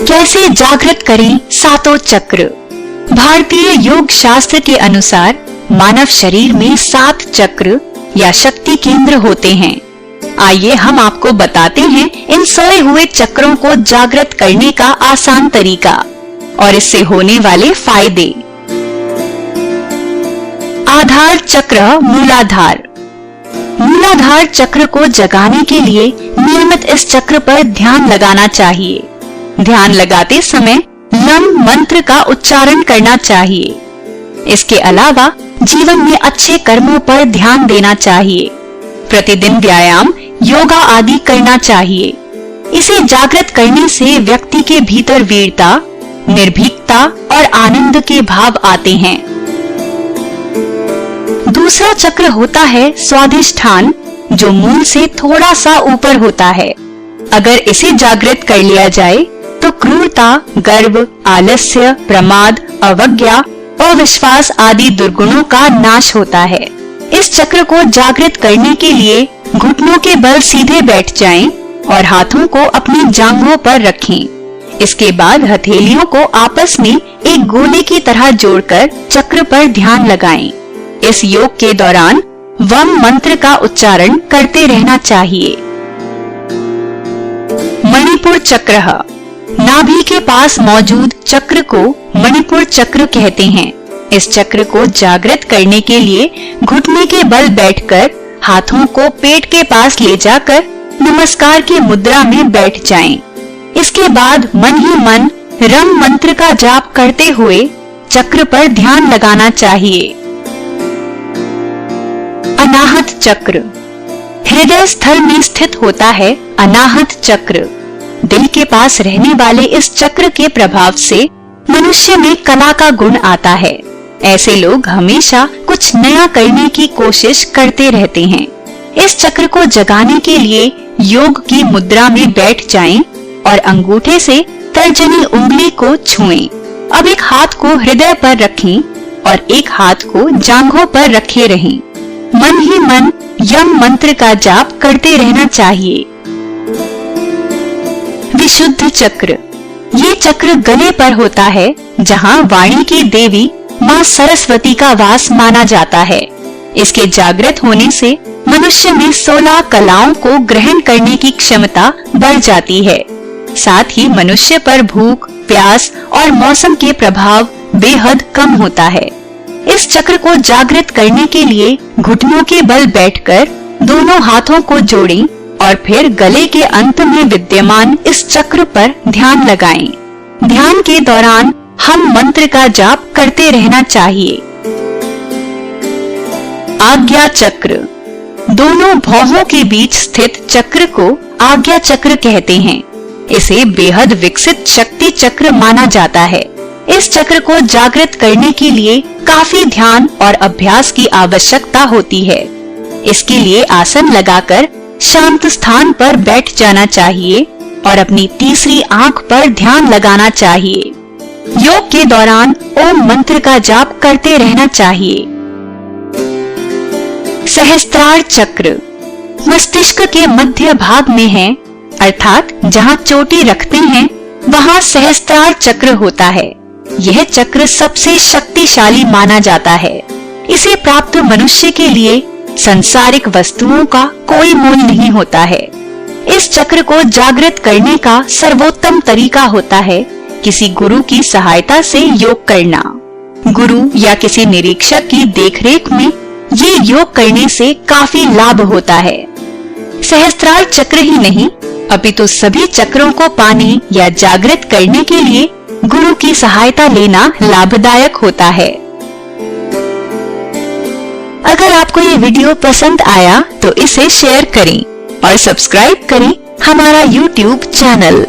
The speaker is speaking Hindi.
कैसे जागृत करें सातों चक्र। भारतीय योग शास्त्र के अनुसार मानव शरीर में 7 चक्र या शक्ति केंद्र होते हैं। आइए हम आपको बताते हैं इन सोए हुए चक्रों को जागृत करने का आसान तरीका और इससे होने वाले फायदे। आधार चक्र मूलाधार। मूलाधार चक्र को जगाने के लिए नियमित इस चक्र पर ध्यान लगाना चाहिए। ध्यान लगाते समय लम मंत्र का उच्चारण करना चाहिए। इसके अलावा जीवन में अच्छे कर्मों पर ध्यान देना चाहिए। प्रतिदिन व्यायाम, योगा आदि करना चाहिए। इसे जागृत करने से व्यक्ति के भीतर वीरता, निर्भीकता और आनंद के भाव आते हैं। दूसरा चक्र होता है स्वाधिष्ठान, जो मूल से थोड़ा सा ऊपर होता है। अगर इसे जागृत कर लिया जाए तो क्रूरता, गर्व, आलस्य, प्रमाद, अवज्ञा, अविश्वास आदि दुर्गुणों का नाश होता है। इस चक्र को जागृत करने के लिए घुटनों के बल सीधे बैठ जाएं और हाथों को अपनी जांघों पर रखें। इसके बाद हथेलियों को आपस में एक गोले की तरह जोड़कर चक्र पर ध्यान लगाएं। इस योग के दौरान वम मंत्र का उच्चारण करते रहना चाहिए। मणिपुर चक्र। नाभि के पास मौजूद चक्र को मणिपुर चक्र कहते हैं। इस चक्र को जागृत करने के लिए घुटने के बल बैठकर हाथों को पेट के पास ले जाकर नमस्कार की मुद्रा में बैठ जाएं। इसके बाद मन ही मन रम मंत्र का जाप करते हुए चक्र पर ध्यान लगाना चाहिए। अनाहत चक्र। हृदय स्थल में स्थित होता है अनाहत चक्र। दिल के पास रहने वाले इस चक्र के प्रभाव से मनुष्य में कला का गुण आता है। ऐसे लोग हमेशा कुछ नया करने की कोशिश करते रहते हैं। इस चक्र को जगाने के लिए योग की मुद्रा में बैठ जाएं और अंगूठे से तर्जनी उंगली को छुएं। अब एक हाथ को हृदय पर रखें और एक हाथ को जांघों पर रखे रहें। मन ही मन यम मंत्र का जाप करते रहना चाहिए। विशुद्ध चक्र। ये चक्र गले पर होता है, जहाँ वाणी की देवी माँ सरस्वती का वास माना जाता है। इसके जागृत होने से मनुष्य में 16 कलाओं को ग्रहण करने की क्षमता बढ़ जाती है। साथ ही मनुष्य पर भूख, प्यास और मौसम के प्रभाव बेहद कम होता है। इस चक्र को जागृत करने के लिए घुटनों के बल बैठकर दोनों हाथों को जोड़ें और फिर गले के अंत में विद्यमान इस चक्र पर ध्यान लगाएं। ध्यान के दौरान हम मंत्र का जाप करते रहना चाहिए। आज्ञा चक्र। दोनों भौहों के बीच स्थित चक्र को आज्ञा चक्र कहते हैं। इसे बेहद विकसित शक्ति चक्र माना जाता है। इस चक्र को जागृत करने के लिए काफी ध्यान और अभ्यास की आवश्यकता होती है। इसके लिए आसन लगाकर शांत स्थान पर बैठ जाना चाहिए और अपनी तीसरी आंख पर ध्यान लगाना चाहिए। योग के दौरान ओम मंत्र का जाप करते रहना चाहिए। सहस्त्रार चक्र मस्तिष्क के मध्य भाग में है, अर्थात जहाँ चोटी रखते हैं वहाँ सहस्त्रार चक्र होता है। यह चक्र सबसे शक्तिशाली माना जाता है। इसे प्राप्त मनुष्य के लिए संसारिक वस्तुओं का कोई मूल नहीं होता है। इस चक्र को जागृत करने का सर्वोत्तम तरीका होता है किसी गुरु की सहायता से योग करना। गुरु या किसी निरीक्षक की देखरेख में ये योग करने से काफी लाभ होता है। सहस्त्रार चक्र ही नहीं, अपितु सभी चक्रों को पाने या जागृत करने के लिए गुरु की सहायता लेना लाभदायक होता है। अगर आपको ये वीडियो पसंद आया तो इसे शेयर करें और सब्सक्राइब करें हमारा YouTube चैनल।